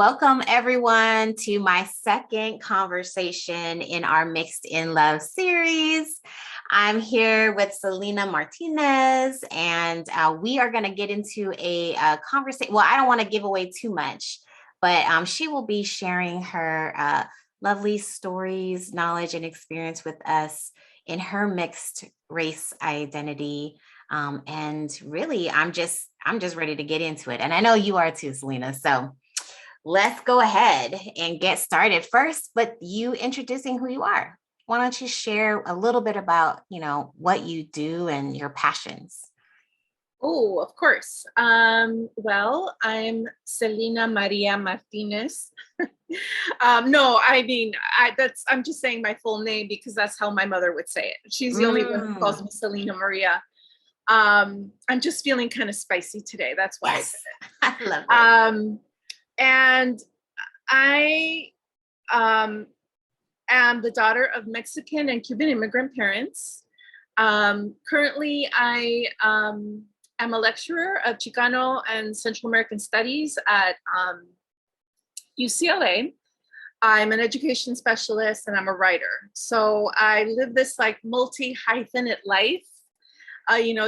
Welcome everyone to my second conversation in our Mixed in Love series. I'm here with Celina Martinez, and we are going to get into a conversation. Well, I don't want to give away too much, but she will be sharing her lovely stories, knowledge, and experience with us in her mixed race identity. And really, I'm just ready to get into it. And I know you are too, Celina. So let's go ahead and get started first, but you introducing who you are. Why don't you share a little bit about, what you do and your passions? Oh, of course. Well, I'm Celina Maria Martinez. No, I mean, I'm just saying my full name because that's how my mother would say it. She's the only one who calls me Celina Maria. I'm just feeling kind of spicy today. That's why yes. I love it. And I am the daughter of Mexican and Cuban immigrant parents. Currently, I am a lecturer of Chicano and Central American Studies at UCLA. I'm an education specialist and I'm a writer. So I live this like multi-hyphenate life,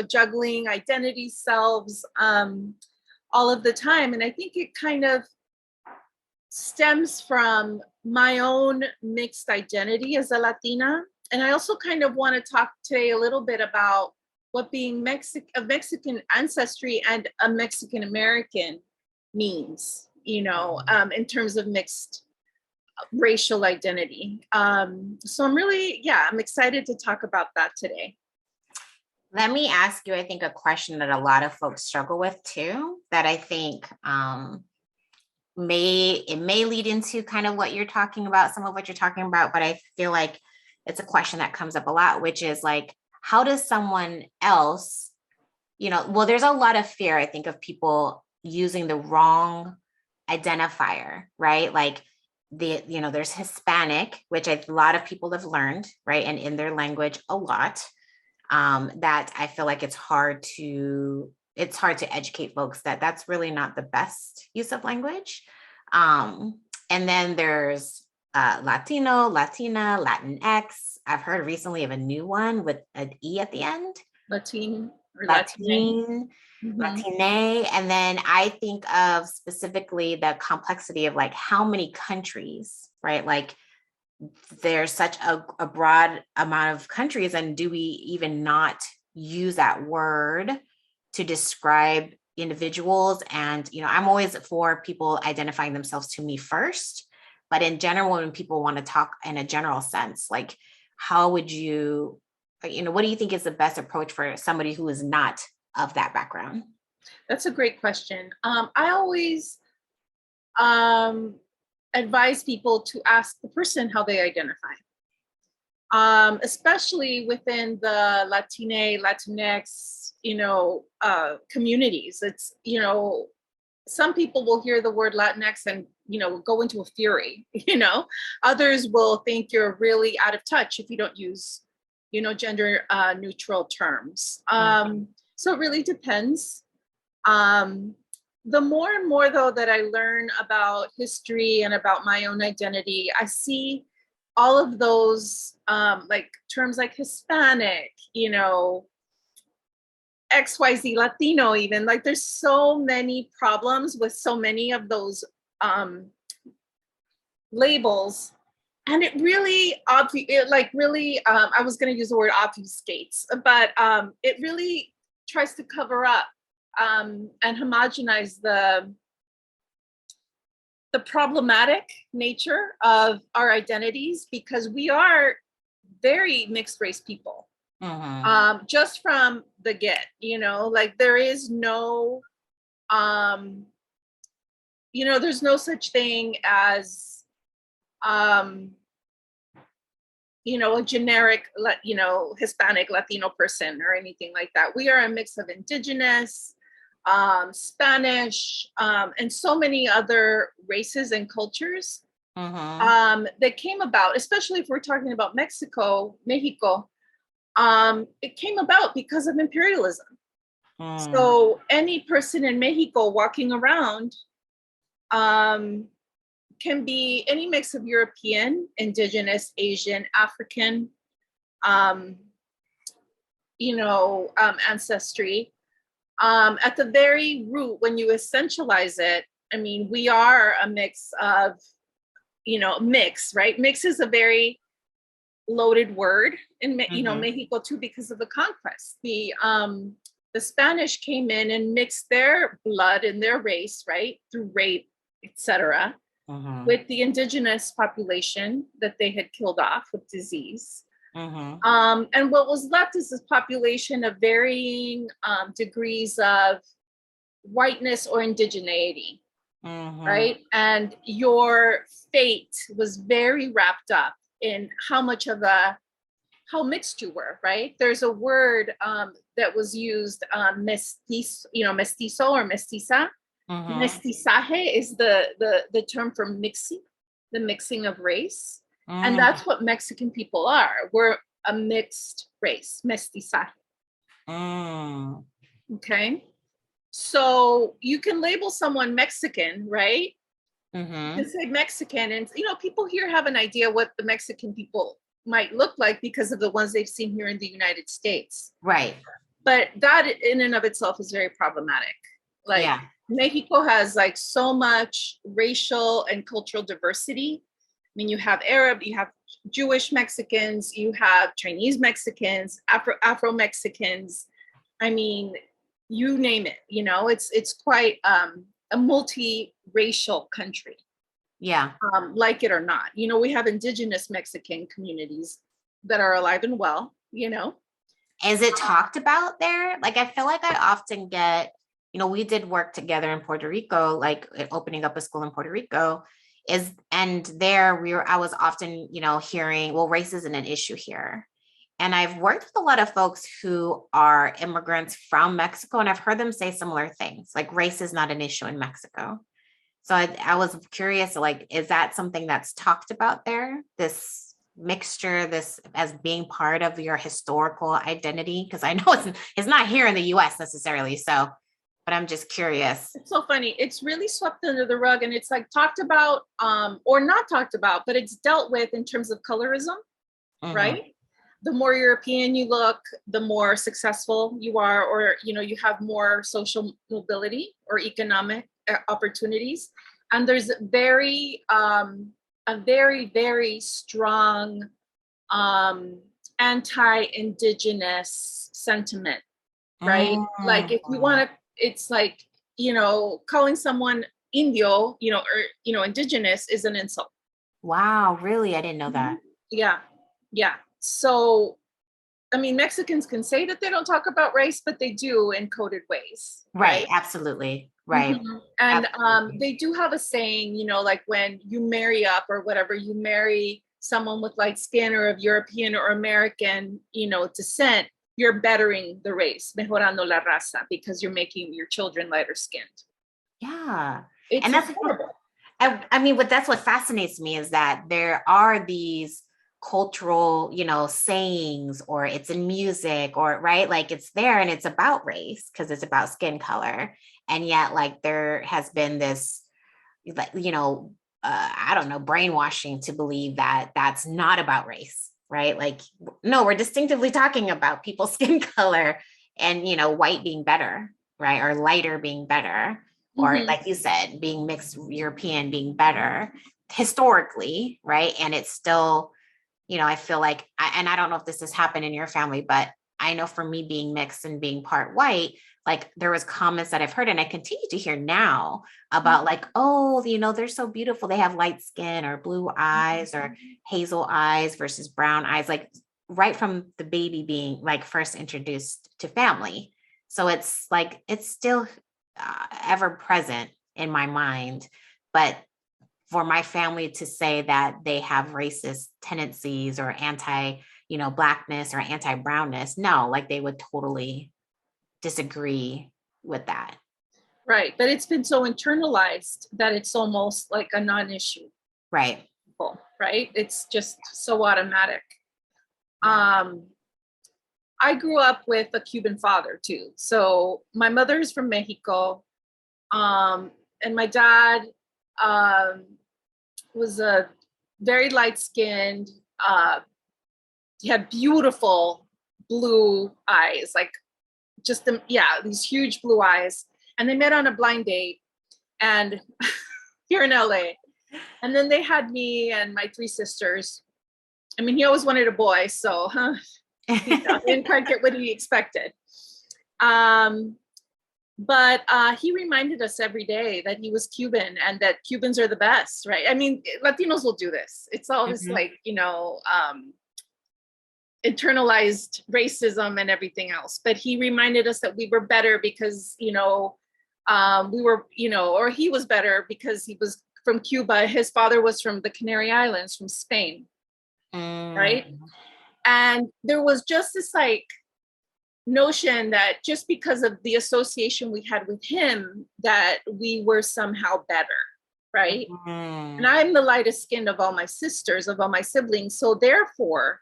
juggling identity selves all of the time. And I think it kind of stems from my own mixed identity as a Latina. And I also kind of want to talk today a little bit about what being of Mexican ancestry and a Mexican American means, in terms of mixed racial identity. So I'm excited to talk about that today. Let me ask you, I think, a question that a lot of folks struggle with too, that I think may lead into kind of what you're talking about, some of what you're talking about, but I feel like it's a question that comes up a lot, which is like, how does someone else, there's a lot of fear, I think, of people using the wrong identifier, right? Like there's Hispanic, which a lot of people have learned, right? And in their language a lot, that I feel like it's hard to educate folks that that's really not the best use of language. And then there's Latino, Latina, Latinx. I've heard recently of a new one with an E at the end. Latine. Latine. Latine. And then I think of specifically the complexity of like how many countries, right? Like there's such a broad amount of countries, and do we even not use that word to describe individuals? And I'm always for people identifying themselves to me first, but in general, when people want to talk in a general sense, like how would you, what do you think is the best approach for somebody who is not of that background? That's a great question. I always advise people to ask the person how they identify, especially within the Latinx, communities. It's, some people will hear the word Latinx and, go into a fury, others will think you're really out of touch if you don't use, gender neutral terms. So it really depends. The more and more, though, that I learn about history and about my own identity, I see all of those like terms like Hispanic, XYZ Latino, even like there's so many problems with so many of those labels. And it really, I was going to use the word obfuscates, but it really tries to cover up and homogenize the problematic nature of our identities, because we are very mixed race people. Just from the get, like there is no, there's no such thing as, a generic, Hispanic, Latino person or anything like that. We are a mix of indigenous, Spanish, and so many other races and cultures that came about, especially if we're talking about Mexico, it came about because of imperialism. So any person in Mexico walking around can be any mix of European, indigenous, Asian, African, ancestry. At the very root, when you essentialize it, I mean, we are a mix of, mix, right? Mix is a very loaded word in, Mexico too, because of the conquest. The Spanish came in and mixed their blood and their race, right, through rape, etc., with the indigenous population that they had killed off with disease. And what was left is this population of varying degrees of whiteness or indigeneity, right? And your fate was very wrapped up in how mixed you were, right? There's a word that was used, mestizo or mestiza. Mestizaje is the term for mixing, the mixing of race. And that's what Mexican people are. We're a mixed race, mestizaje. Okay. So you can label someone Mexican, right? You can say Mexican, and people here have an idea what the Mexican people might look like because of the ones they've seen here in the United States. Right. But that in and of itself is very problematic. Like, yeah. Mexico has like so much racial and cultural diversity. I mean, you have Arab, you have Jewish Mexicans, you have Chinese Mexicans, Afro Mexicans. I mean, you name it. It's quite a multi-racial country. Yeah. Like it or not. We have indigenous Mexican communities that are alive and well. Is it talked about there? Like, I feel like I often get, we did work together in Puerto Rico, like opening up a school in Puerto Rico. I was often, hearing, well, race isn't an issue here. And I've worked with a lot of folks who are immigrants from Mexico, and I've heard them say similar things, like race is not an issue in Mexico. So I was curious, like, is that something that's talked about there? This mixture, this as being part of your historical identity? Because I know it's not here in the US necessarily. So, but I'm just curious. It's so funny. It's really swept under the rug, and it's like talked about or not talked about, but it's dealt with in terms of colorism, right? The more European you look, the more successful you are, or, you have more social mobility or economic opportunities. And there's a very, very strong anti-indigenous sentiment, right? Like if you want to, it's like, calling someone Indio, or, indigenous is an insult. Wow, really? I didn't know that. Yeah. So, I mean, Mexicans can say that they don't talk about race, but they do in coded ways. Right. Absolutely. Right. And they do have a saying, like when you marry up or whatever, you marry someone with light skin or of European or American, descent, you're bettering the race, mejorando la raza, because you're making your children lighter skinned. Yeah. And that's horrible. I mean, that's what fascinates me is that there are these cultural, sayings, or it's in music, or right, like it's there and it's about race because it's about skin color. And yet, like, there has been this, like, I don't know, brainwashing to believe that that's not about race, right? Like, no, we're distinctively talking about people's skin color and, white being better, right? Or lighter being better, or like you said, being mixed European being better historically, right? And it's still, I feel like, and I don't know if this has happened in your family, but I know for me being mixed and being part white, like there was comments that I've heard and I continue to hear now about like, oh, they're so beautiful. They have light skin or blue eyes or hazel eyes versus brown eyes, like right from the baby being like first introduced to family. So it's like, it's still ever present in my mind, but for my family to say that they have racist tendencies or anti, blackness or anti-brownness, no, like they would totally disagree with that. Right. But it's been so internalized that it's almost like a non-issue. Right. Right. It's just so automatic. I grew up with a Cuban father too. So my mother is from Mexico. And my dad, was a very light skinned. He had beautiful blue eyes, like just these huge blue eyes. And they met on a blind date, and here in LA. And then they had me and my three sisters. I mean, he always wanted a boy, so he didn't quite get what he expected. But he reminded us every day that he was Cuban and that Cubans are the best, right? I mean, Latinos will do this. It's always like, internalized racism and everything else. But he reminded us that we were better because, we were, or he was better because he was from Cuba. His father was from the Canary Islands, from Spain, right? And there was just this like notion that just because of the association we had with him, that we were somehow better, right? And I'm the lightest skinned of all my sisters, of all my siblings. So therefore,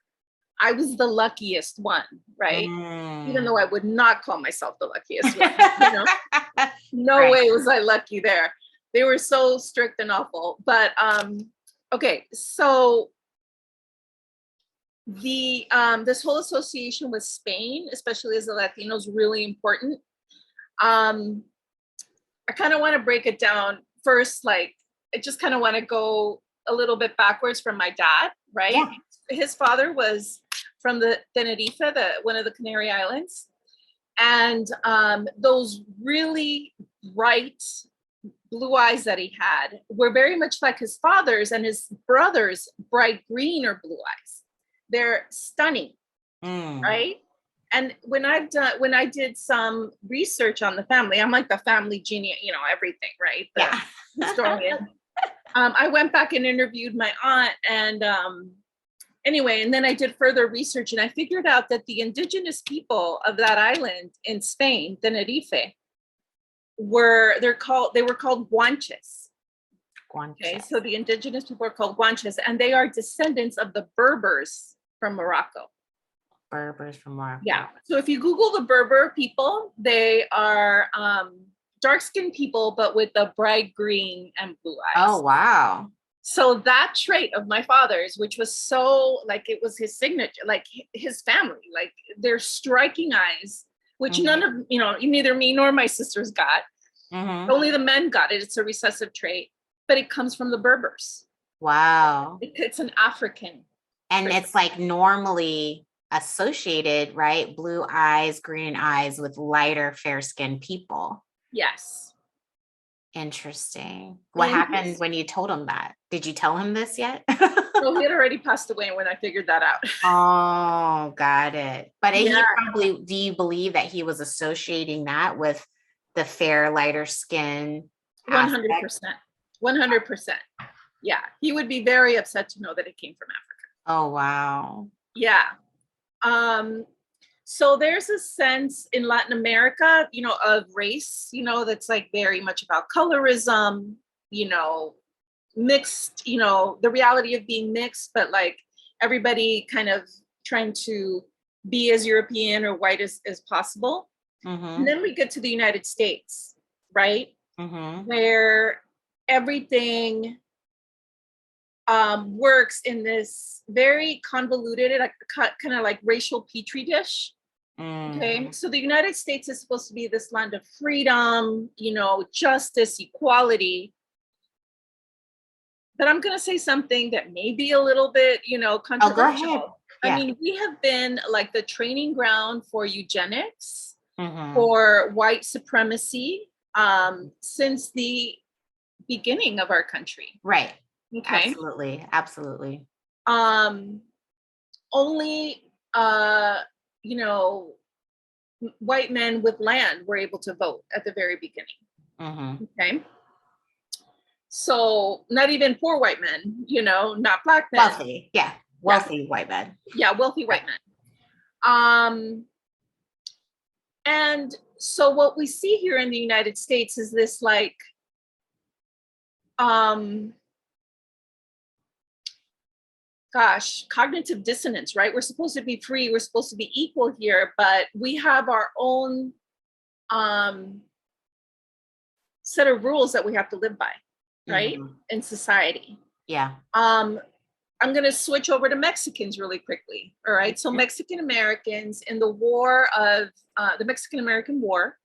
I was the luckiest one, right? Even though I would not call myself the luckiest one. No way was I lucky there. They were so strict and awful. But okay, so this whole association with Spain, especially as a Latino, is really important. I kind of want to break it down first. Like, I just kind of want to go a little bit backwards from my dad, right? Yeah. His father was from the Tenerife, one of the Canary Islands. And those really bright blue eyes that he had were very much like his father's, and his brother's bright green or blue eyes. They're stunning, right? And when I did some research on the family, I'm like the family genius, everything, right? The historian. I went back and interviewed my aunt, and anyway, and then I did further research, and I figured out that the indigenous people of that island in Spain, Tenerife, were called Guanches. Okay, so the indigenous people are called Guanches, and they are descendants of the Berbers from Morocco. Berbers from Morocco. Yeah. So if you Google the Berber people, they are dark-skinned people, but with the bright green and blue eyes. Oh, wow. So that trait of my father's, which was so, like, it was his signature, like his family, like their striking eyes, which none of, neither me nor my sisters got. Only the men got it. It's a recessive trait, but it comes from the Berbers. Wow. It's an African. And trait. It's like normally associated, right? Blue eyes, green eyes with lighter, fair-skinned people. Yes. Interesting. What happened when you told him that? Did you tell him this yet? No, he had already passed away when I figured that out. Oh, got it. But he probably, do you believe that he was associating that with the fair, lighter skin? 100%. 100%. Yeah. He would be very upset to know that it came from Africa. Oh, wow. Yeah. So there's a sense in Latin America, of race, that's like very much about colorism, mixed, the reality of being mixed, but like everybody kind of trying to be as European or white as possible. And then we get to the United States, right? Where everything works in this very convoluted, like kind of like racial petri dish. Okay, so the United States is supposed to be this land of freedom, justice, equality. But I'm going to say something that may be a little bit, controversial. Oh, go ahead. Yeah. I mean, we have been like the training ground for eugenics, for white supremacy, since the beginning of our country. Right. Okay. Absolutely. Only, white men with land were able to vote at the very beginning. Okay. So not even poor white men, not black men. Wealthy. Yeah. Wealthy white men. Yeah. Wealthy white men. And so what we see here in the United States is this like, cognitive dissonance, right? We're supposed to be free. We're supposed to be equal here, but we have our own set of rules that we have to live by, right? In society. Yeah. I'm going to switch over to Mexicans really quickly. All right. So Mexican Americans in the war of the Mexican American War,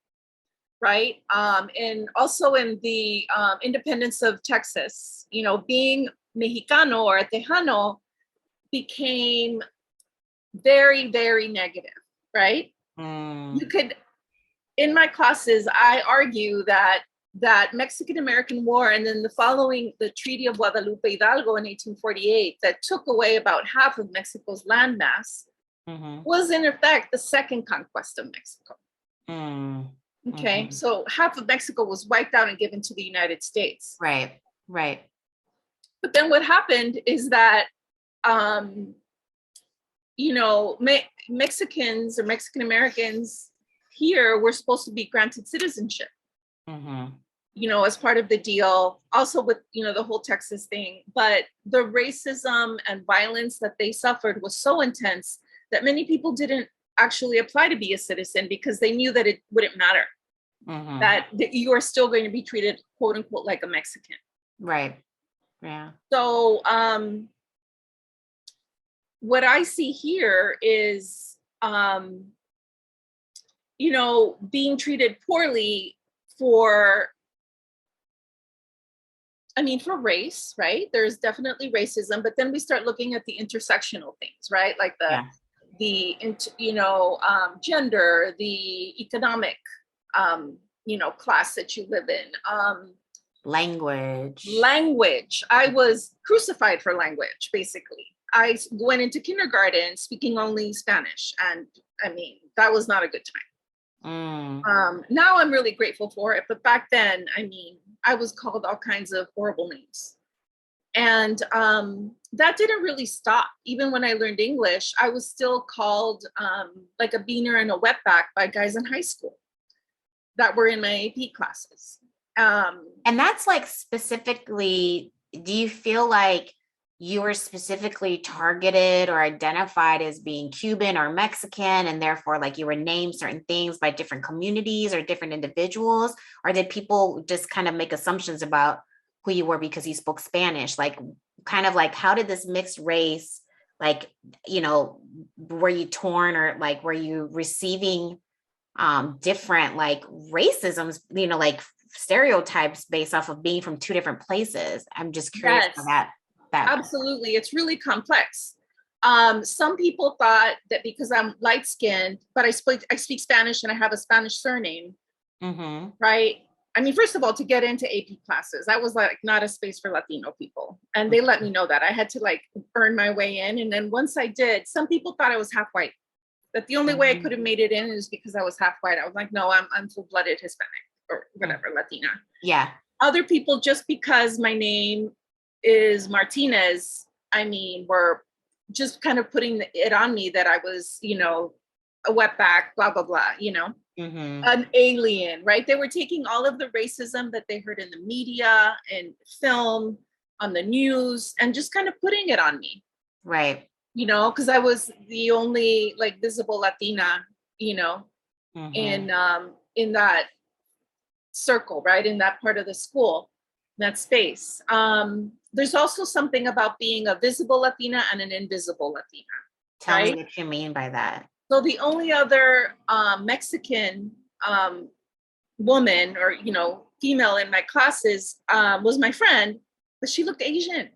right? And also in the independence of Texas, you know, being Mexicano or Tejano became very, very negative, right? You could, in my classes, I argue that Mexican American War and then the following, the Treaty of Guadalupe Hidalgo in 1848 that took away about half of Mexico's landmass was in effect the second conquest of Mexico. Okay, so half of Mexico was wiped out and given to the United States. Right, right. But then what happened is that, you know, Mexicans or Mexican Americans here were supposed to be granted citizenship. You know, as part of the deal, also with, you know, the whole Texas thing. But the racism and violence that they suffered was so intense that many people didn't actually apply to be a citizen because they knew that it wouldn't matter, that you are still going to be treated, quote unquote, like a Mexican. Right. Yeah. So what I see here is, you know, being treated poorly for race, right? There's definitely racism, but then we start looking at the intersectional things, right? Like gender, the economic, you know, class that you live in. Language. I was crucified for language, basically. I went into kindergarten speaking only Spanish. And I mean, that was not a good time. Now I'm really grateful for it. But back then, I mean, I was called all kinds of horrible names. And that didn't really stop. Even when I learned English, I was still called like a beaner and a wetback by guys in high school that were in my AP classes. And that's like specifically, do you feel like you were specifically targeted or identified as being Cuban or Mexican, and therefore like you were named certain things by different communities or different individuals? Or did people just kind of make assumptions about who you were because you spoke Spanish? Like, kind of like, how did this mixed race, like, you know, were you torn, or like, were you receiving different like racisms, you know, like stereotypes based off of being from two different places? I'm just curious about that. Absolutely. It's really complex. Some people thought that because I'm light skinned, but I speak Spanish and I have a Spanish surname, right? I mean, first of all, to get into AP classes, that was like not a space for Latino people. And they let me know that I had to like earn my way in. And then once I did, some people thought I was half white, that the only way I could have made it in is because I was half white. I was like, no, I'm full-blooded Hispanic or whatever, Latina. Yeah. Other people, just because my name is Martinez, I mean, were just kind of putting it on me that I was, you know, a wetback, blah, blah, blah, you know, an alien, right? They were taking all of the racism that they heard in the media and film, on the news, and just kind of putting it on me. Right. You know, because I was the only like visible Latina, you know, in that circle, right? In that part of the school, that space. There's also something about being a visible Latina and an invisible Latina. Tell me what you mean by that. So the only other Mexican woman or, you know, female in my classes was my friend, but she looked Asian.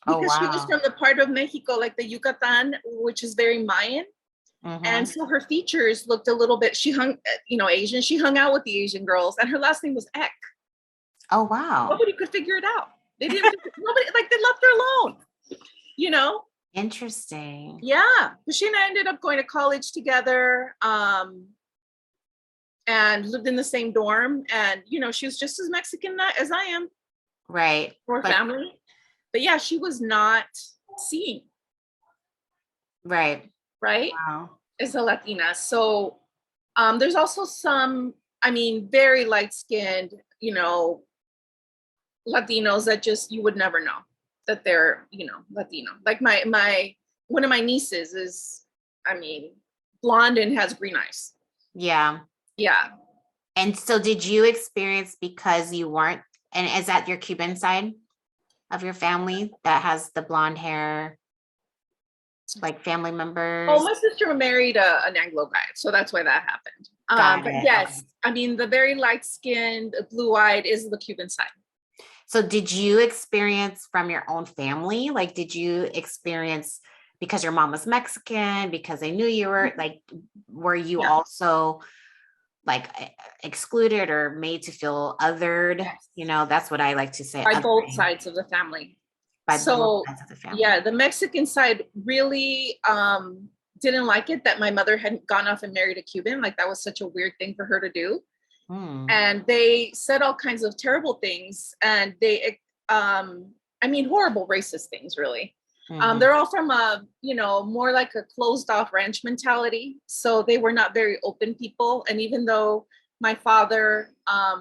Because she was from the part of Mexico, like the Yucatan, which is very Mayan. And so her features looked a little bit, she hung, you know, Asian. She hung out with the Asian girls and her last name was Eck. Oh, wow. Nobody could figure it out. They didn't, nobody, like they left her alone, you know? Interesting. Yeah. But she and I ended up going to college together and lived in the same dorm. And, you know, she was just as Mexican as I am. Right. Or family. But yeah, she was not seen. Right. Wow. As a Latina. So there's also some, I mean, very light-skinned, you know, Latinos that just, you would never know that they're, you know, Latino. Like one of my nieces is, I mean, blonde and has green eyes. Yeah. Yeah. And so did you experience, because you weren't, and is that your Cuban side? of your family that has the blonde hair, like family Oh, members? my sister married an Anglo guy, so that's why that happened. Got But it. Okay. yes, I mean, the very light-skinned, blue-eyed is the Cuban side. So did you experience from your own family? Like, did you experience because your mom was Mexican, because they knew you were like, were you Yeah. also like excluded or made to feel othered? Yes. You know, that's what I like to say, By both othering sides of the family. by both So sides of the family. yeah, the Mexican side really didn't like it that my mother hadn't gone off and married a Cuban. Like that was such a weird thing for her to do. Hmm. And they said all kinds of terrible things, and they I mean horrible racist things really. Mhm. They're all from a, more like a closed off ranch mentality, so they were not very open people. And even though my father I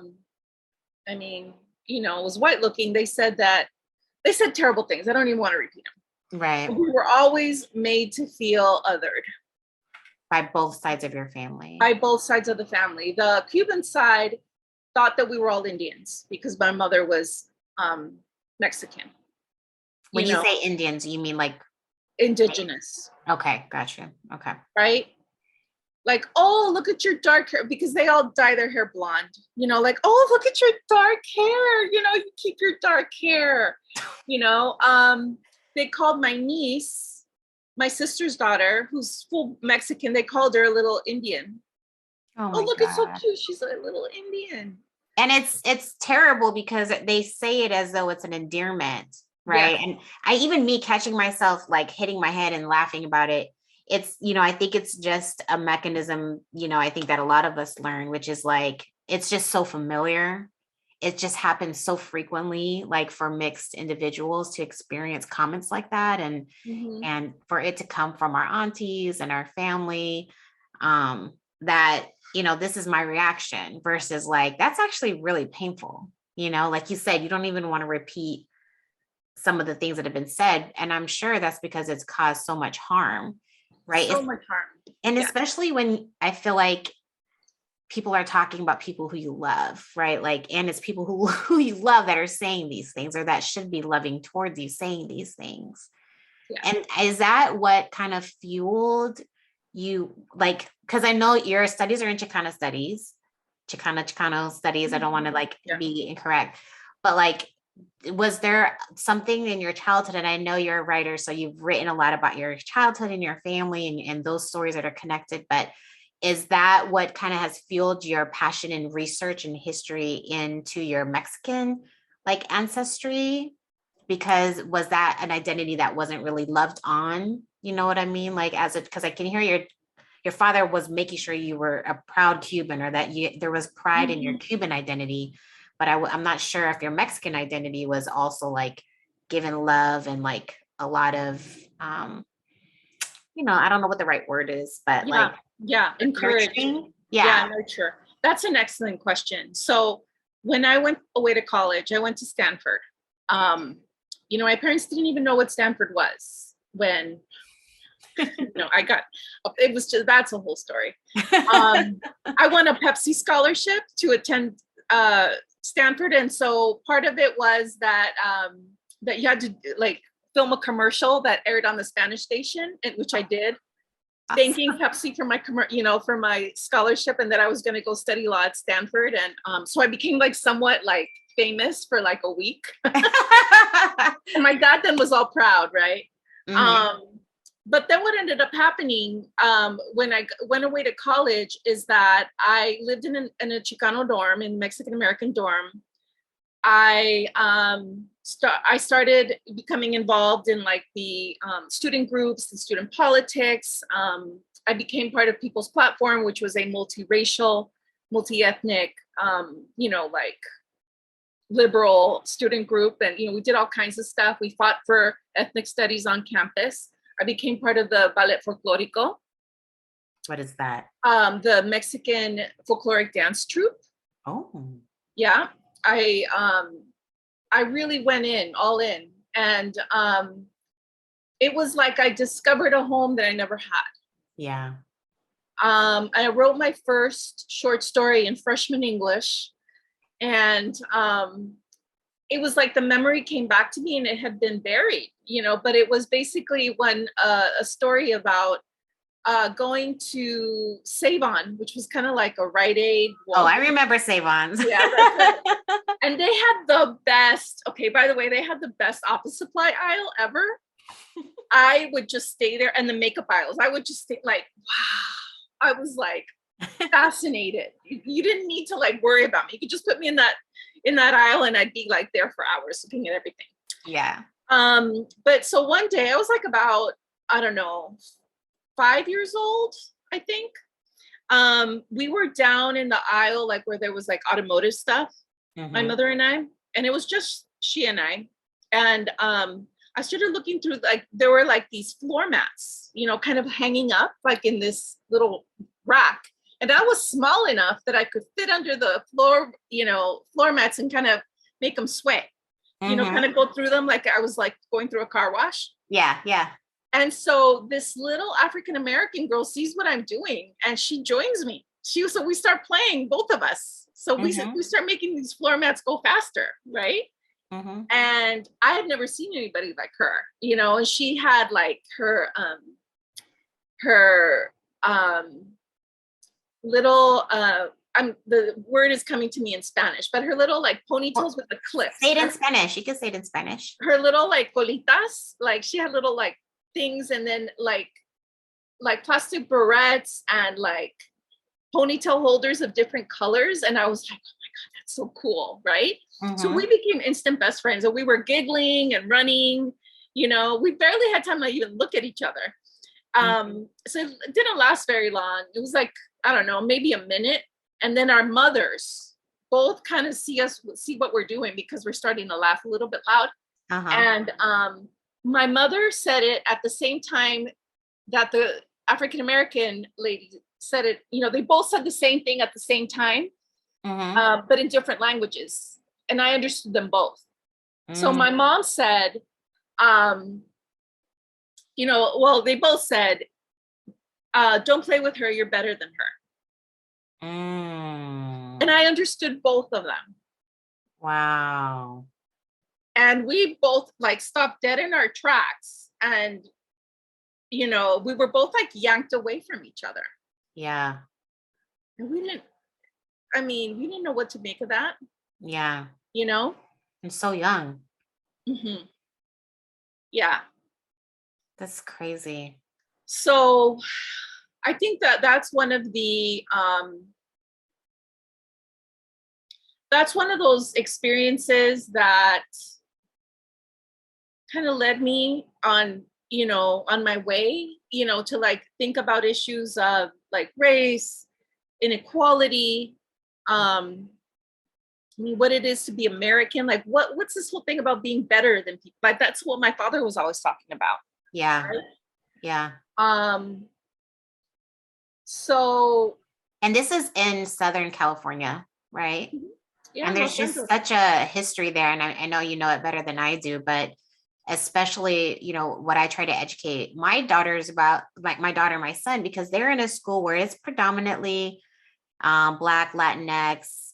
mean, was white looking, they said terrible things. I don't even want to repeat them. Right. But we were always made to feel othered By both sides of your family. by both sides of the family. The Cuban side thought that we were all Indians because my mother was Mexican, When you you know, say Indians, you mean like indigenous, okay, gotcha. Okay. right? Like, oh, look at your dark hair, because they all dye their hair blonde, like, oh, look at your dark hair, you keep your dark hair, you know. They called my niece, my sister's daughter, who's full Mexican, they called her a little Indian. Oh Oh, my look, it's so God. cute. She's a little Indian. And it's terrible because they say it as though it's an endearment, Yeah. right? And I even me catching myself like hitting my head and laughing about it. It's, I think it's just a mechanism, I think that a lot of us learn, which is like it's just so familiar. It just happens so frequently, like for mixed individuals to experience comments like that Mm-hmm. and for it to come from our aunties and our family, um, that this is my reaction versus like that's actually really painful. Like you said, you don't even want to repeat some of the things that have been said, and I'm sure that's because it's caused so much harm, right? So much harm. And Yeah. especially when I feel like people are talking about people who you love, right? Like, and it's people who you love that are saying these things or that should be loving towards you saying these things. Yeah. And is that what kind of fueled you? Like, because I know your studies are in Chicana studies, Chicano studies. I don't want to like Yeah. be incorrect, but like, was there something in your childhood? And I know you're a writer, so you've written a lot about your childhood and your family and those stories that are connected. But is that what kind of has fueled your passion in research and history into your Mexican like ancestry? Because was that an identity that wasn't really loved on? You know what I mean? Like because I can hear your father was making sure you were a proud Cuban or that there was pride in your Mm-hmm. Cuban identity, but I'm not sure if your Mexican identity was also like given love and like a lot of, I don't know what the right word is, but Yeah. like Yeah. Encouraged. nurturing. Yeah. Yeah. Nurture. That's an excellent question. So when I went away to college, I went to Stanford. Um, my parents didn't even know what Stanford was when, I got, it was just, that's a whole story. I won a Pepsi scholarship to attend Stanford. And so part of it was that, that you had to like film a commercial that aired on the Spanish station, which I did, thanking Pepsi for for my scholarship, and that I was going to go study law at Stanford. And so I became like somewhat like famous for like a week. And my dad then was all proud, right? Mm-hmm. But then what ended up happening when I went away to college is that I lived in a Chicano dorm, in Mexican American dorm. I started becoming involved in like the student groups and student politics. I became part of People's Platform, which was a multiracial, multi-ethnic, like liberal student group. And, we did all kinds of stuff. We fought for ethnic studies on campus. I became part of the Ballet Folklorico. What is that? The Mexican folkloric dance troupe. Oh. Yeah. I really went all in. And it was like I discovered a home that I never had. Yeah. I wrote my first short story in freshman English. And it was like the memory came back to me and it had been buried, but it was basically when a story about going to Save-On, which was kind of like a Rite Aid. Oh, I remember Save-Ons. Yeah, that's right. And they had the best, okay, by the way, they had the best office supply aisle ever. I would just stay there, and the makeup aisles. I would just stay like, wow. I was like fascinated. You didn't need to like worry about me. You could just put me in that aisle and I'd be like there for hours looking at everything. Yeah. But so one day I was like about, I don't know, 5 years old, I think. We were down in the aisle, like where there was like automotive stuff, my mother and I, and it was just she and I. And I started looking through, like, there were like these floor mats, kind of hanging up like in this little rack. And I was small enough that I could fit under the floor, floor mats and kind of make them sway, kind of go through them like I was like going through a car wash. Yeah, yeah. And so this little African-American girl sees what I'm doing and she joins me. So we start playing, both of us. So we start making these floor mats go faster, right? And I had never seen anybody like her, and she had like her little the word is coming to me in Spanish, but her little like ponytails with the clips. Say it in Spanish. You can say it in Spanish. Her little like colitas, like she had little like things, and then like plastic barrettes and like ponytail holders of different colors. And I was like, oh my God, that's so cool, right? So we became instant best friends, and we were giggling and running. We barely had time to even look at each other. So it didn't last very long. It was like, I don't know, maybe a minute. And then our mothers both kind of see what we're doing, because we're starting to laugh a little bit loud. And my mother said it at the same time that the African-American lady said it. They both said the same thing at the same time, but in different languages. And I understood them both. So my mom said, well, they both said, don't play with her, you're better than her. And I understood both of them. Wow. And we both like stopped dead in our tracks. And, we were both like yanked away from each other. Yeah. And we didn't know what to make of that. Yeah. And so young. Yeah. That's crazy. So I think that's one of the, that's one of those experiences that kind of led me on, on my way, to like think about issues of like race, inequality, what it is to be American. Like what's this whole thing about being better than people? Like that's what my father was always talking about. Yeah. Right? Yeah. So. And this is in Southern California, right? Yeah. And there's just such a history there. And I know you know it better than I do, but especially, what I try to educate my daughters about, like my daughter and my son, because they're in a school where it's predominantly Black, Latinx,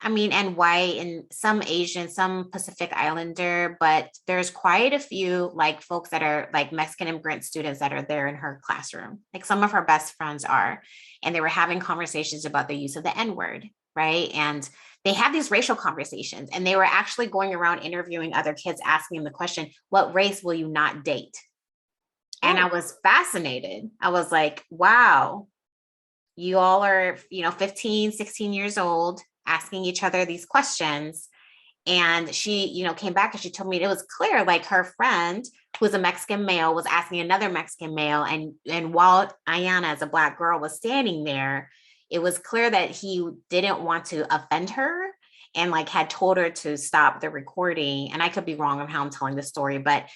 and white, and some Asian, some Pacific Islander, but there's quite a few like folks that are like Mexican immigrant students that are there in her classroom. Like some of her best friends are, and they were having conversations about the use of the N-word, right? And they had these racial conversations, and they were actually going around interviewing other kids, asking them the question, what race will you not date? And I was fascinated. I was like, wow, you all are, 15, 16 years old, asking each other these questions. And she, came back and she told me it was clear, like her friend who was a Mexican male was asking another Mexican male. And while Ayana, as a Black girl, was standing there, it was clear that he didn't want to offend her and like had told her to stop the recording. And I could be wrong on how I'm telling the story, but,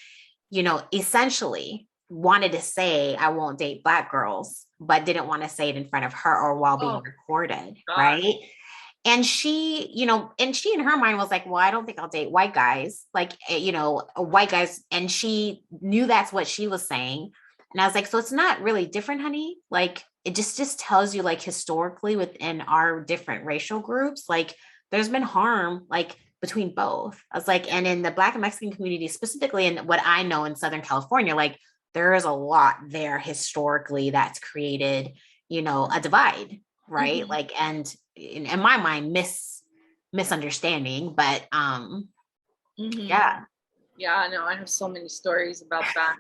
essentially wanted to say, I won't date Black girls, but didn't want to say it in front of her or while being recorded. God. Right. And she, in her mind was like, well, I don't think I'll date white guys, like, white guys. And she knew that's what she was saying. And I was like, so it's not really different, honey. Like, it just tells you, like, historically within our different racial groups, like there's been harm, like between both. I was like, and in the Black and Mexican community, specifically in what I know in Southern California, like there is a lot there historically that's created, a divide, right? Mm-hmm. Like, and in my mind, misunderstanding, but Mm-hmm. yeah. Yeah, no, I have so many stories about that.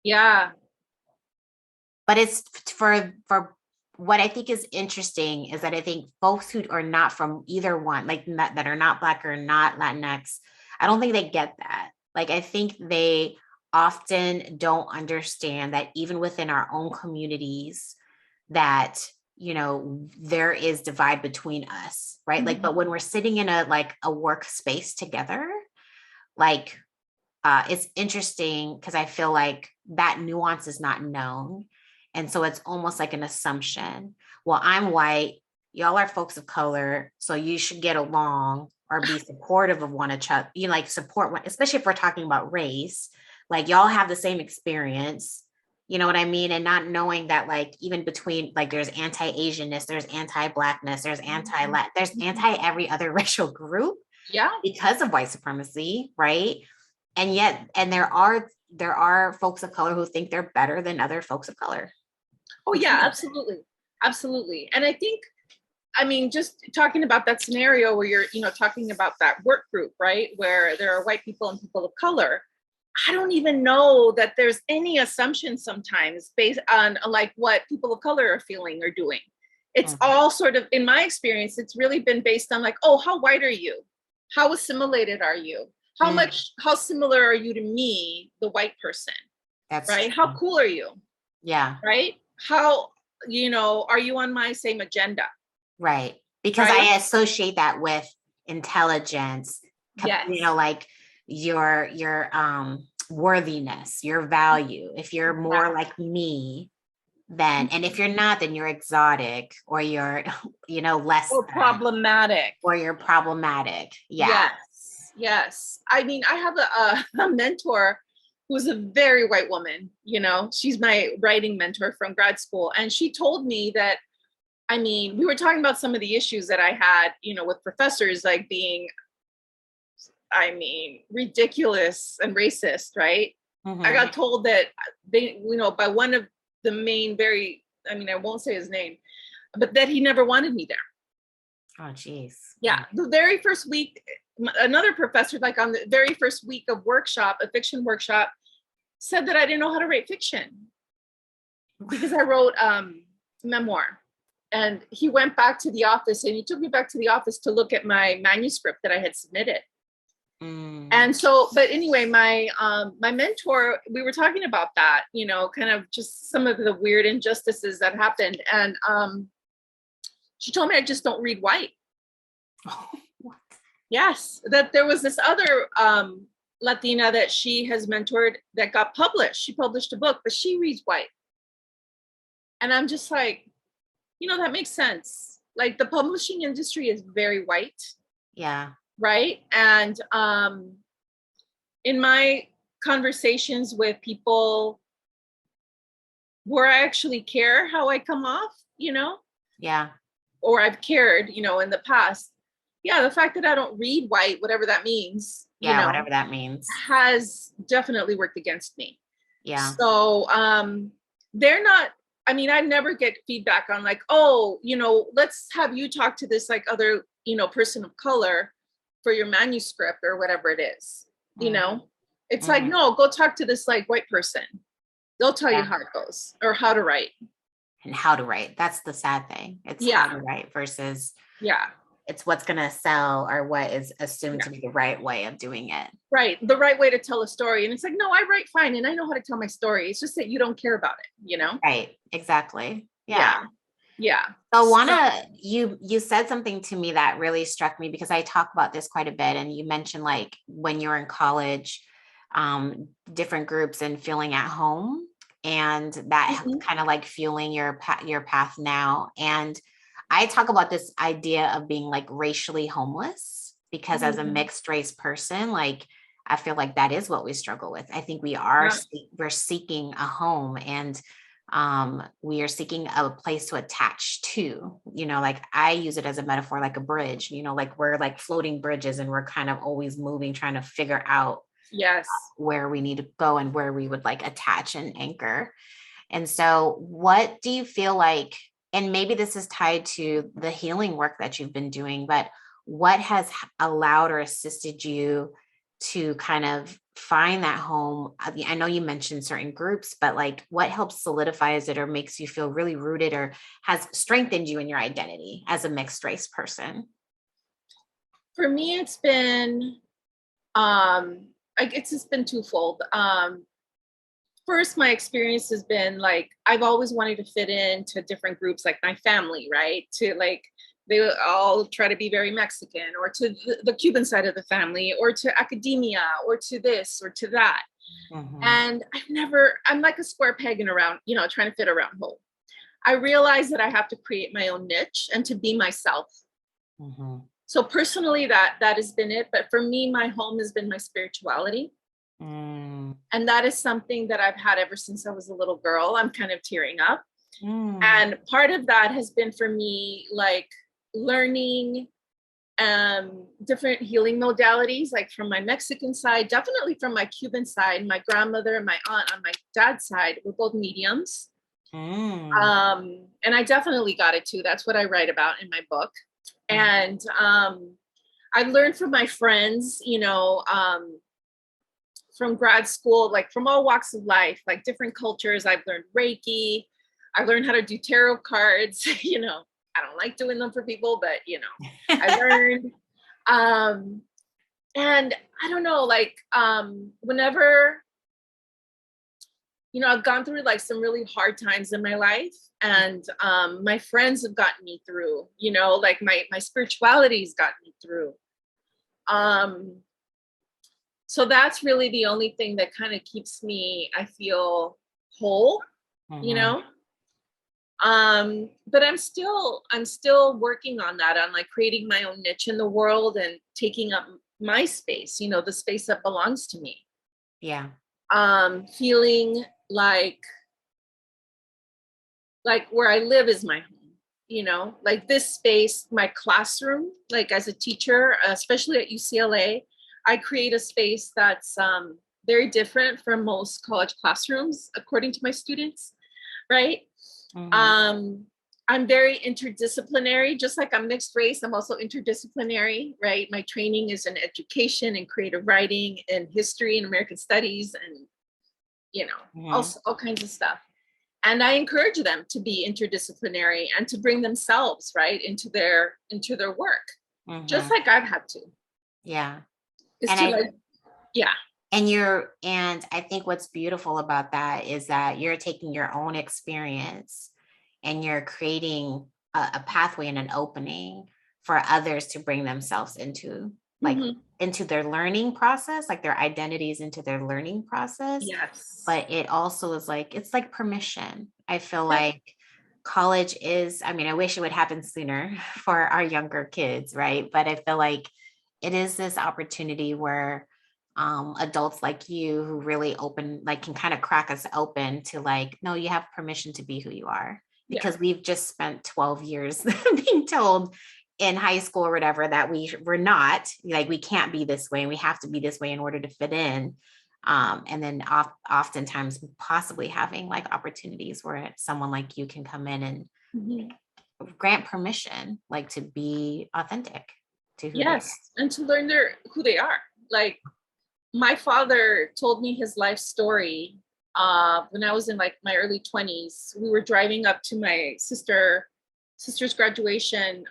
Yeah. But it's for what I think is interesting is that I think folks who are not from either one, like that are not Black or not Latinx, I don't think they get that. Like, I think they often don't understand that even within our own communities, that, there is divide between us, right? Like, but when we're sitting in a workspace together, like, it's interesting because I feel like that nuance is not known. And so it's almost like an assumption. Well, I'm white, y'all are folks of color, so you should get along or be supportive of one another, like support one, especially if we're talking about race, like y'all have the same experience, you know what I mean? And not knowing that, like, even between, like, there's anti-Asianness, there's anti-Blackness, there's anti-Latin, there's anti every other racial group Yeah. because of white supremacy, right? And yet, and there are folks of color who think they're better than other folks of color. Oh yeah, absolutely. Absolutely. And I mean, just talking about that scenario where you're, talking about that work group, right? Where there are white people and people of color. I don't even know that there's any assumption sometimes based on like what people of color are feeling or doing. It's all sort of, in my experience, it's really been based on like, oh, how white are you? How assimilated are you? How similar are you to me, the white person? That's right. true. How cool are you? Yeah. Right. How, are you on my same agenda? Right. Because right? I associate that with intelligence, Yes. like your worthiness, your value. If you're more like me, then, and if you're not, then you're exotic, or you're, less or problematic. Or you're problematic. Yeah. Yes. I mean, I have a mentor who's a very white woman, she's my writing mentor from grad school. And she told me that, I mean, we were talking about some of the issues that I had, with professors, like being, I mean, ridiculous and racist, right? I got told that they, by one of the main I won't say his name, but that he never wanted me there. Oh, geez. Yeah. The very first week, another professor, like on the very first week of workshop, a fiction workshop, said that I didn't know how to write fiction because I wrote memoir. And he went back to the office and he took me back to the office to look at my manuscript that I had submitted. And so, but anyway, my mentor, we were talking about that, kind of just some of the weird injustices that happened. And she told me I just don't read white. What? Yes, that there was this other Latina that she has mentored that got published. She published a book, but she reads white. And I'm just like, that makes sense. Like the publishing industry is very white. Yeah. Right. And in my conversations with people where I actually care how I come off, Yeah. or I've cared, in the past. Yeah, the fact that I don't read white, whatever that means, whatever that means, has definitely worked against me. Yeah. So they're not, I mean, I never get feedback on like, oh, let's have you talk to this like other, person of color for your manuscript or whatever it is. It's like, no, go talk to this like white person. They'll tell you how it goes or how to write. And how to write. That's the sad thing. It's how to write versus it's what's going to sell or what is assumed to be the right way of doing it. Right. The right way to tell a story. And it's like, no, I write fine and I know how to tell my story. It's just that you don't care about it, Right. Exactly. Yeah. So you said something to me that really struck me because I talk about this quite a bit. And you mentioned like when you're in college, different groups and feeling at home, and that kind of like fueling your path now. And I talk about this idea of being like racially homeless because as a mixed race person, like I feel like that is what we struggle with. I think we're seeking a home, and We are seeking a place to attach to, like I use it as a metaphor, like a bridge, like we're like floating bridges and we're kind of always moving, trying to figure out Yes. where we need to go and where we would like attach and anchor. And so what do you feel like, and maybe this is tied to the healing work that you've been doing, but what has allowed or assisted you to kind of find that home? I know you mentioned certain groups, but like what helps solidifies it or makes you feel really rooted or has strengthened you in your identity as a mixed race person? For me, it's been it's just been twofold. First, my experience has been like I've always wanted to fit into different groups, like my family, right? To like they all try to be very Mexican, or to the Cuban side of the family, or to academia, or to this or to that. Mm-hmm. And I'm like a square peg in around, trying to fit around hole. I realized that I have to create my own niche and to be myself. Mm-hmm. So personally, that has been it. But for me, my home has been my spirituality. And that is something that I've had ever since I was a little girl. I'm kind of tearing up. And part of that has been for me, like learning different healing modalities, like from my Mexican side, definitely from my Cuban side. My grandmother and my aunt on my dad's side were both mediums. And I definitely got it too. That's what I write about in my book. And I learned from my friends, from grad school, like from all walks of life, like different cultures. I've learned Reiki. I learned how to do tarot cards. I don't like doing them for people, but I learned. And I don't know, like whenever, I've gone through like some really hard times in my life, and my friends have gotten me through, like my spirituality's gotten me through. So that's really the only thing that kind of keeps me, I feel, whole, but I'm still working on that, on like creating my own niche in the world and taking up my space, the space that belongs to me. Yeah. Feeling like where I live is my home, like this space, my classroom, like as a teacher, especially at UCLA, I create a space that's very different from most college classrooms, according to my students, right? I'm very interdisciplinary, just like I'm mixed race. I'm also interdisciplinary, right? My training is in education and creative writing and history and American studies and, all kinds of stuff. And I encourage them to be interdisciplinary and to bring themselves, right, into their work, just like I've had to. Yeah. Yeah. And I think what's beautiful about that is that you're taking your own experience and you're creating a pathway and an opening for others to bring themselves into into their learning process, like their identities into their learning process. Yes. But it also is like, it's like permission. I feel like college is, I wish it would happen sooner for our younger kids, right? But I feel like it is this opportunity where adults like you who really can kind of crack us open to like, no, you have permission to be who you are, because we've just spent 12 years being told in high school or whatever that we're not, like, we can't be this way and we have to be this way in order to fit in. And then oftentimes possibly having like opportunities where someone like you can come in and grant permission, like to be authentic to who they are. And to learn who they are. Like my father told me his life story when I was in like my early 20s. We were driving up to my sister's graduation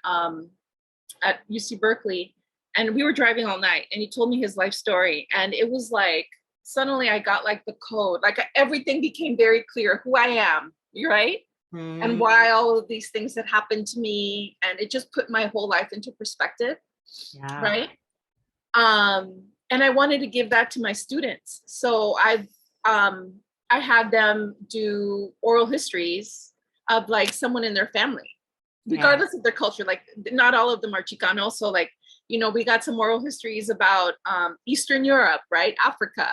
at UC Berkeley, and we were driving all night, and he told me his life story, and it was like suddenly I got like the code, like everything became very clear who I am, right? And why all of these things had happened to me, and it just put my whole life into perspective. Right. And I wanted to give that to my students, so I had them do oral histories of like someone in their family, regardless of their culture. Like not all of them are Chicano, so like, we got some oral histories about Eastern Europe, right? Africa,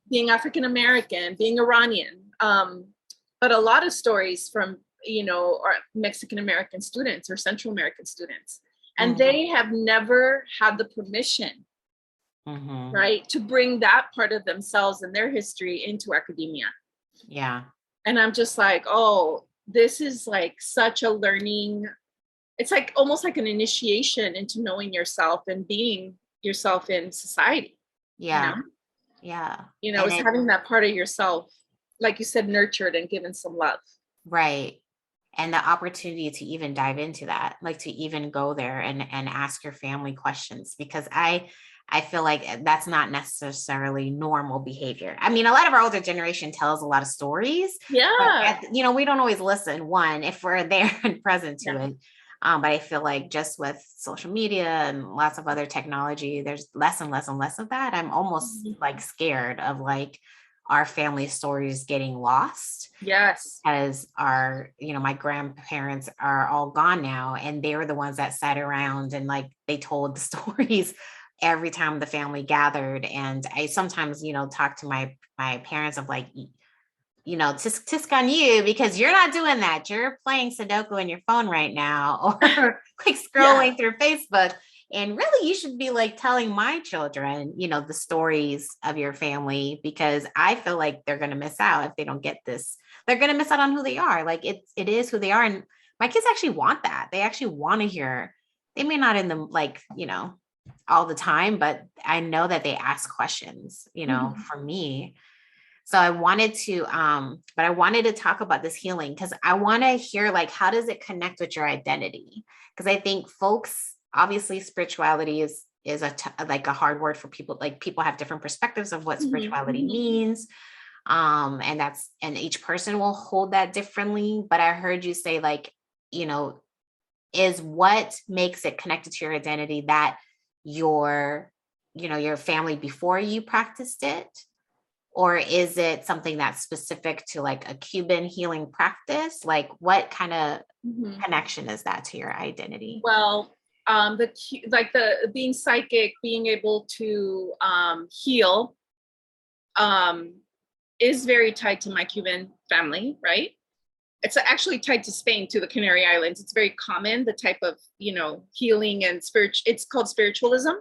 being African American, being Iranian, but a lot of stories from, our Mexican American students or Central American students. And Mm-hmm. they have never had the permission, Mm-hmm. right, to bring that part of themselves and their history into academia. Yeah. And I'm just like, oh, this is like such a learning. It's like almost like an initiation into knowing yourself and being yourself in society. Yeah. Yeah. It's having that part of yourself, like you said, nurtured and given some love. Right. And the opportunity to even dive into that, like to even go there and ask your family questions, because I feel like that's not necessarily normal behavior. I mean, a lot of our older generation tells a lot of stories, Yeah. but we don't always listen, one, if we're there and present to it. But I feel like just with social media and lots of other technology, there's less and less and less of that. I'm almost like scared of like our family stories getting lost. Yes. As my grandparents are all gone now, and they were the ones that sat around and like they told the stories every time the family gathered. And I sometimes, talk to my parents of like, tisk on you, because you're not doing that. You're playing Sudoku on your phone right now, or like scrolling through Facebook. And really, you should be like telling my children, the stories of your family, because I feel like they're going to miss out if they don't get this. They're going to miss out on who they are. Like it is who they are. And my kids actually want that. They actually want to hear. They may not in the like, all the time, but I know that they ask questions, for me. So I wanted to, but I wanted to talk about this healing because I want to hear like, how does it connect with your identity? Because I think folks, obviously spirituality is like a hard word for people. Like people have different perspectives of what spirituality means. And each person will hold that differently. But I heard you say like, is what makes it connected to your identity that your family before you practiced it? Or is it something that's specific to like a Cuban healing practice? Like what kind of connection is that to your identity? Well, the being psychic, being able to heal is very tied to my Cuban family, right? It's actually tied to Spain, to the Canary Islands. It's very common, the type of, healing and it's called spiritualism.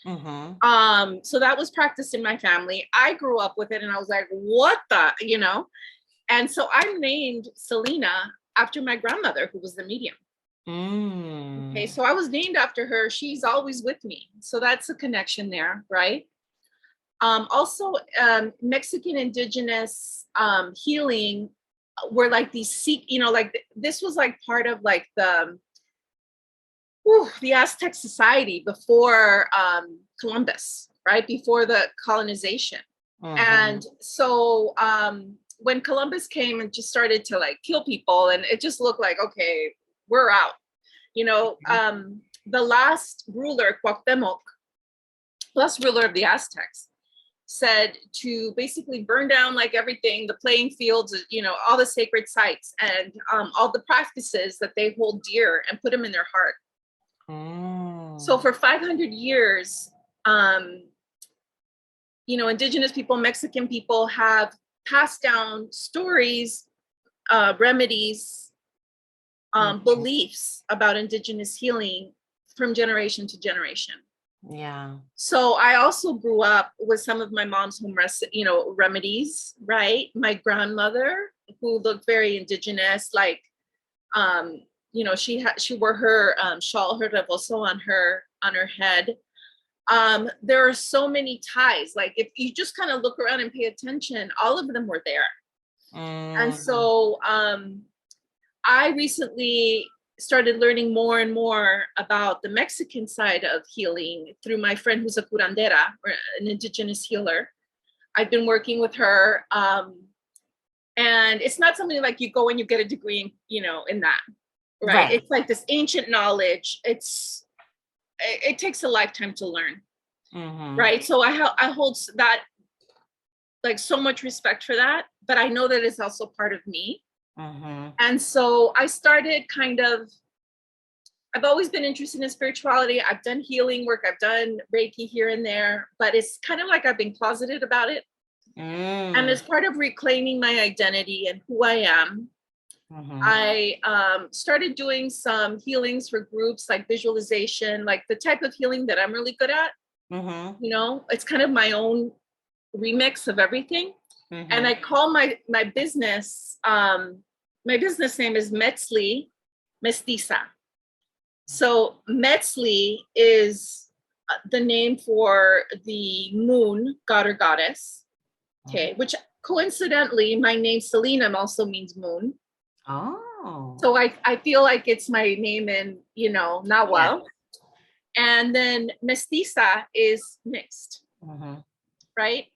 So that was practiced in my family. I grew up with it and I was like, what the, and so I'm named Celina after my grandmother, who was the medium. Okay, so I was named after her. She's always with me. So that's a connection there, right? Also, Mexican indigenous healing were like these, this was like part of like the Aztec society before Columbus, right? Before the colonization. And so when Columbus came and just started to like kill people, and it just looked like, okay, we're out. The last ruler, Cuauhtemoc, last ruler of the Aztecs, said to basically burn down like everything, the playing fields, all the sacred sites and all the practices that they hold dear, and put them in their heart. So for 500 years, indigenous people, Mexican people have passed down stories, remedies, beliefs about indigenous healing from generation to generation. Yeah. So I also grew up with some of my mom's home, remedies, right? My grandmother, who looked very indigenous, like, she wore her shawl, her rebozo on her head. There are so many ties. Like if you just kind of look around and pay attention, all of them were there. And so I recently started learning more and more about the Mexican side of healing through my friend who's a curandera, or an indigenous healer. I've been working with her. And it's not something like you go and you get a degree in that, right? It's like this ancient knowledge. It takes a lifetime to learn, right? So I hold that, like, so much respect for that, but I know that it's also part of me. And so I started I've always been interested in spirituality. I've done healing work. I've done Reiki here and there, but it's kind of like I've been closeted about it And Mm. as part of reclaiming my identity and who I am, Mm-hmm. I started doing some healings for groups, like visualization, like the type of healing that I'm really good at. Mm-hmm. You know, it's kind of my own remix of everything. And Mm-hmm. I call my business name is Mestiza. So Metzli is the name for the moon god or goddess. Okay, which coincidentally, my name Celina also means moon. Oh. So I feel like it's my name in, Yeah. Nahuatl. And then Mestiza is mixed, Mm-hmm. right?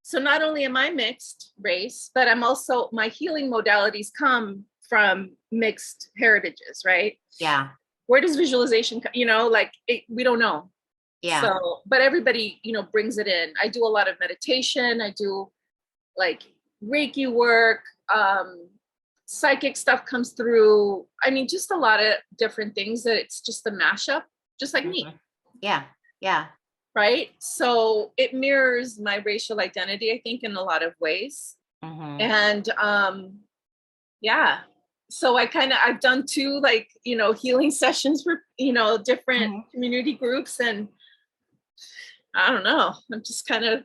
So not only am I mixed race, but I'm also, my healing modalities come from mixed heritages, right? Yeah. Where does visualization come? We don't know. Yeah. So, but everybody, brings it in. I do a lot of meditation. I do like Reiki work, psychic stuff comes through. I mean, just a lot of different things that it's just a mashup, just like me. Mm-hmm. Yeah. Yeah. Right. So it mirrors my racial identity, I think, in a lot of ways. Mm-hmm. And yeah. So I've done two healing sessions for, different Mm-hmm. community groups. And I don't know. I'm just kind of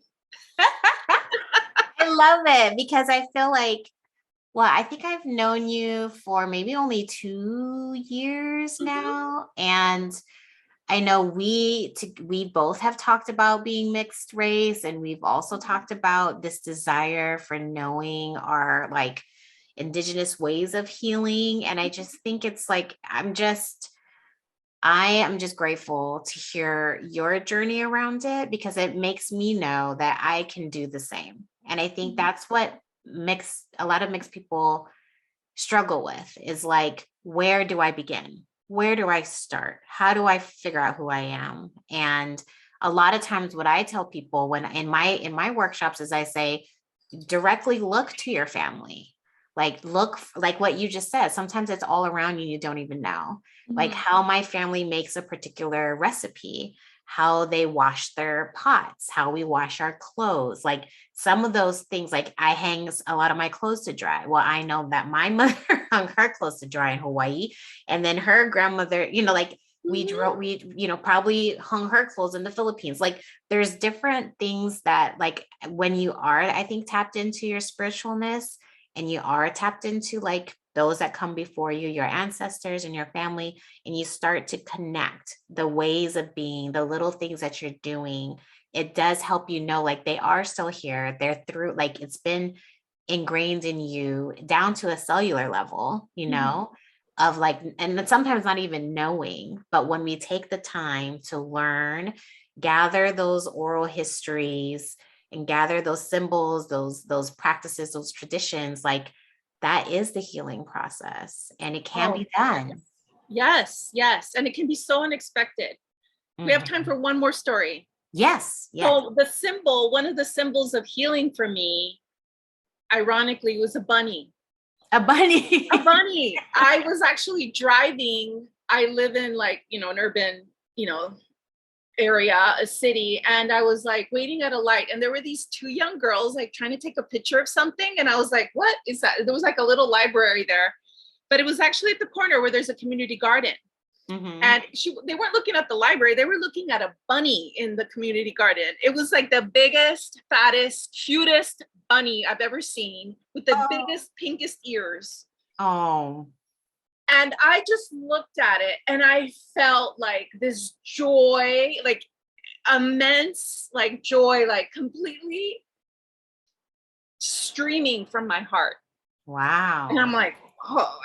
I love it because I feel like, well, I think I've known you for maybe only 2 years mhm, now. And I know we both have talked about being mixed race, and we've also talked about this desire for knowing our like indigenous ways of healing. And I just think it's like I am just grateful to hear your journey around it because it makes me know that I can do the same. And I think mhm, that's what a lot of mixed people struggle with is like, where do I begin? Where do I start? How do I figure out who I am? And a lot of times what I tell people when in my workshops is I say, directly look to your family. Like look like what you just said. Sometimes it's all around you, you don't even know. Like mhm, how my family makes a particular recipe, how they wash their pots, how we wash our clothes. Like some of those things, like I hang a lot of my clothes to dry. Well, I know that my mother hung her clothes to dry in Hawaii. And then her grandmother, like mhm, probably hung her clothes in the Philippines. Like there's different things that like when you are, I think, tapped into your spiritualness and you are tapped into like those that come before you, your ancestors and your family, and you start to connect the ways of being, the little things that you're doing, it does help you know like they are still here. They're through, like it's been ingrained in you down to a cellular level, mhm. of like, and then sometimes not even knowing, but when we take the time to learn, gather those oral histories and gather those symbols, those practices, those traditions, like that is the healing process and it can Oh, be done. yes, yes. And it can be so unexpected. We have time Mhm. for one more story. Yes, yes. So one of the symbols of healing for me, ironically, was a bunny. A bunny. A bunny. I was actually driving. I live in an urban, area, a city, and I was like waiting at a light, and there were these two young girls like trying to take a picture of something, and I was like, "What is that?" There was like a little library there, but it was actually at the corner where there's a community garden. Hmm. And they weren't looking at the library, they were looking at a bunny in the community garden. It was like the biggest, fattest, cutest bunny I've ever seen, with the Oh. biggest, pinkest ears. Oh. And I just looked at it and I felt like this joy, like immense, like joy, like completely streaming from my heart. And I'm Wow. like, oh,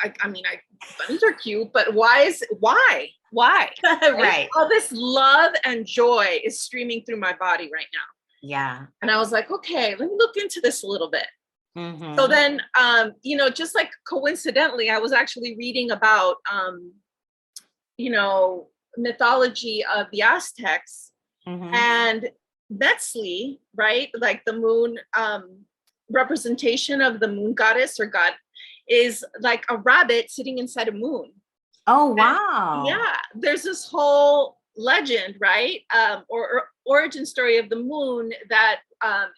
bunnies are cute, but why? Right? Right. All this love and joy is streaming through my body right now. Yeah. And I was like, okay, let me look into this a little bit. So Hmm. then, just like coincidentally, I was actually reading about, you know, mythology of the Aztecs, Hmm. and Metzli, right? Like the moon, representation of the moon goddess or god is like a rabbit sitting inside a moon. Oh, And wow. yeah, there's this whole legend, right? Or origin story of the moon that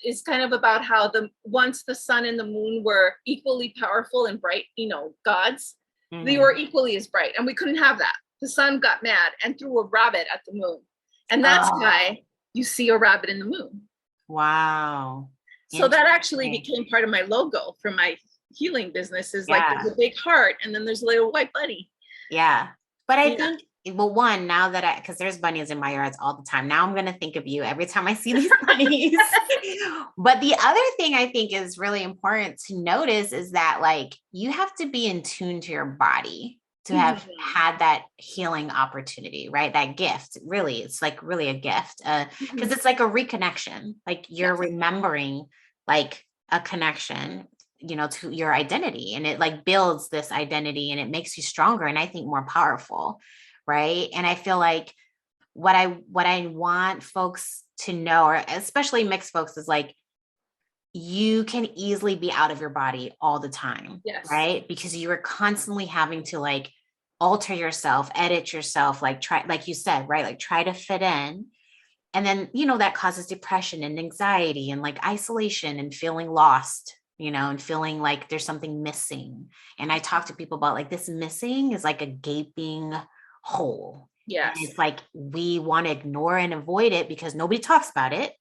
is kind of about how once the sun and the moon were equally powerful and bright, gods, they were equally as bright, and we couldn't have that. The sun got mad and threw a rabbit at the moon, and that's why you see a rabbit in the moon. Wow. So that actually became part of my logo for my healing business, is like there's a big heart and then there's a little white bunny. Yeah. But I think, well, one, now that because there's bunnies in my yards all the time. Now I'm going to think of you every time I see these bunnies. But the other thing I think is really important to notice is that like, you have to be in tune to your body to have had that healing opportunity, right? That gift, really, it's like really a gift because it's like a reconnection. Like you're remembering like a connection, to your identity, and it like builds this identity and it makes you stronger. And I think more powerful. Right. And I feel like what I want folks to know, or especially mixed folks, is like, you can easily be out of your body all the time. Yes. Right. Because you are constantly having to like alter yourself, edit yourself, like try, like you said, right. Like try to fit in. And then, that causes depression and anxiety and like isolation and feeling lost, and feeling like there's something missing. And I talk to people about like this missing is like a gaping hole. Yes. And it's like, we want to ignore and avoid it because nobody talks about it.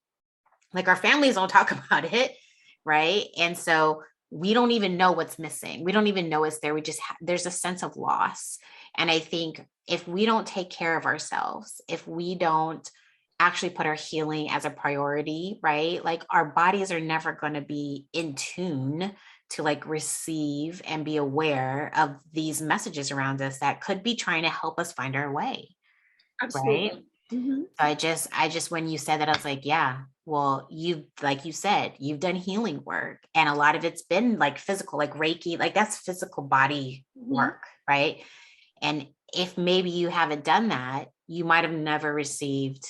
Like our families don't talk about it. Right. And so we don't even know what's missing. We don't even know it's there. We just, there's a sense of loss. And I think if we don't take care of ourselves, if we don't actually put our healing as a priority, right? Like our bodies are never going to be in tune to like receive and be aware of these messages around us that could be trying to help us find our way. Absolutely. Right. So I just, when you said that, I was like, yeah, well, like you said, you've done healing work, and a lot of it's been like physical, like Reiki, like that's physical body work. Right. And if maybe you haven't done that, you might've never received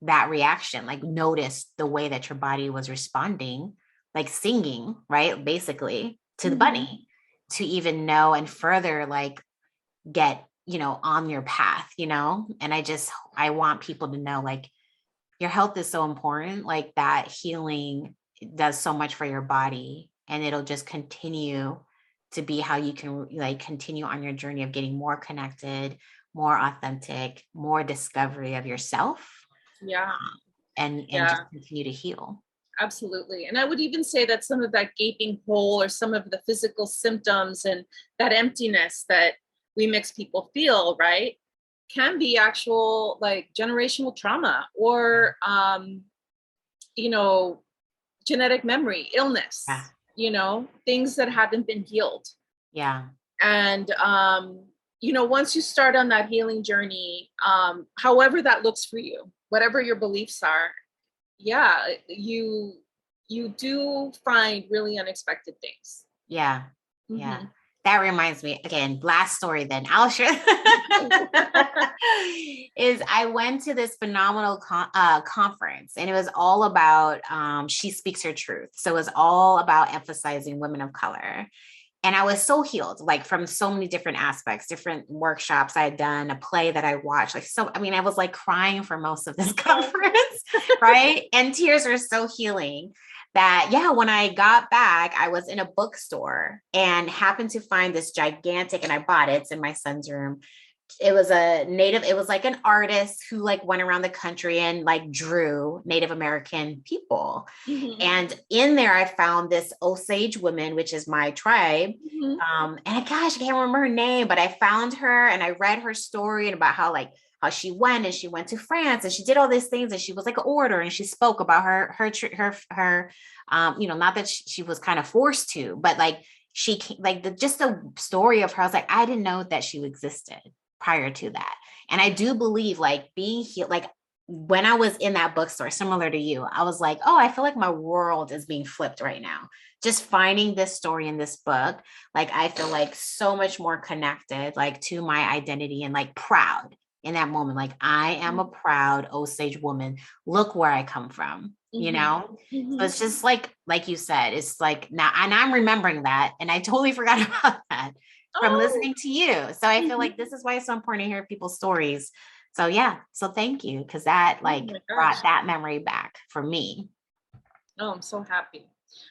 that reaction, like notice the way that your body was responding, like singing, right? Basically to the bunny, to even know and further like get, on your path, and I want people to know like your health is so important, like that healing does so much for your body, and it'll just continue to be how you can like continue on your journey of getting more connected, more authentic, more discovery of yourself. And just continue to heal. Absolutely. And I would even say that some of that gaping hole or some of the physical symptoms and that emptiness that we mixed people feel, right, can be actual like generational trauma or, genetic memory, illness, things that haven't been healed. Yeah. And, once you start on that healing journey, however that looks for you, whatever your beliefs are, you do find really unexpected things. Yeah. Yeah. That reminds me, again, last story then I'll share is I went to this phenomenal conference, and it was all about She Speaks Her Truth. So it was all about emphasizing women of color. And I was so healed, like from so many different aspects, different workshops I had done, a play that I watched, I was like crying for most of this conference, right? And tears were so healing that, when I got back, I was in a bookstore and happened to find this gigantic, and I bought it. It's in my son's room. It was it was like an artist who like went around the country and like drew Native American people. And in there, I found this Osage woman, which is my tribe. And gosh, I can't remember her name, but I found her and I read her story and about how she went to France and she did all these things, and she was like an orator, and she spoke about her not that she was kind of forced to, but like she like just the story of her. I was like, I didn't know that she existed prior to that. And I do believe like being healed, like when I was in that bookstore, similar to you, I was like, oh, I feel like my world is being flipped right now. Just finding this story in this book, like I feel like so much more connected, like to my identity, and like proud in that moment. Like I am a proud Osage woman. Look where I come from, So it's just like you said, it's like now, and I'm remembering that, and I totally forgot about that from listening to you. So I feel like this is why it's so important to hear people's stories. So so thank you, because that brought that memory back for me. Oh, I'm so happy.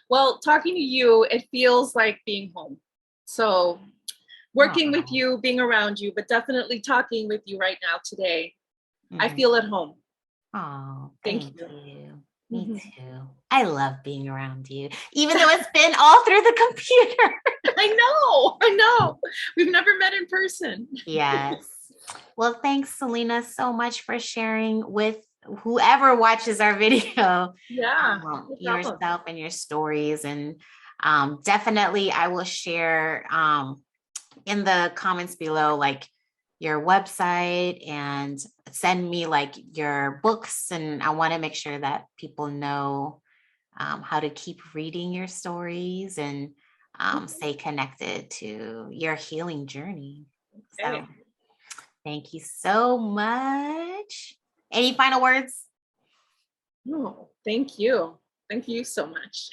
Well, talking to you, it feels like being home. So working with Oh, you, being around you, but definitely talking with you right now today, I mhm. feel at home. Oh, Thank thank you. you. Me Mhm. too. I love being around you, even though it's been all through the computer. I know. We've never met in person. Yes. Well, thanks, Celina, so much for sharing with whoever watches our video, Yeah, no problem. yourself and your stories. And definitely, I will share in the comments below, like your website, and send me like your books. And I want to make sure that people know how to keep reading your stories and stay connected to your healing journey. So Okay. thank you so much. Any final words? Oh, thank you. Thank you so much.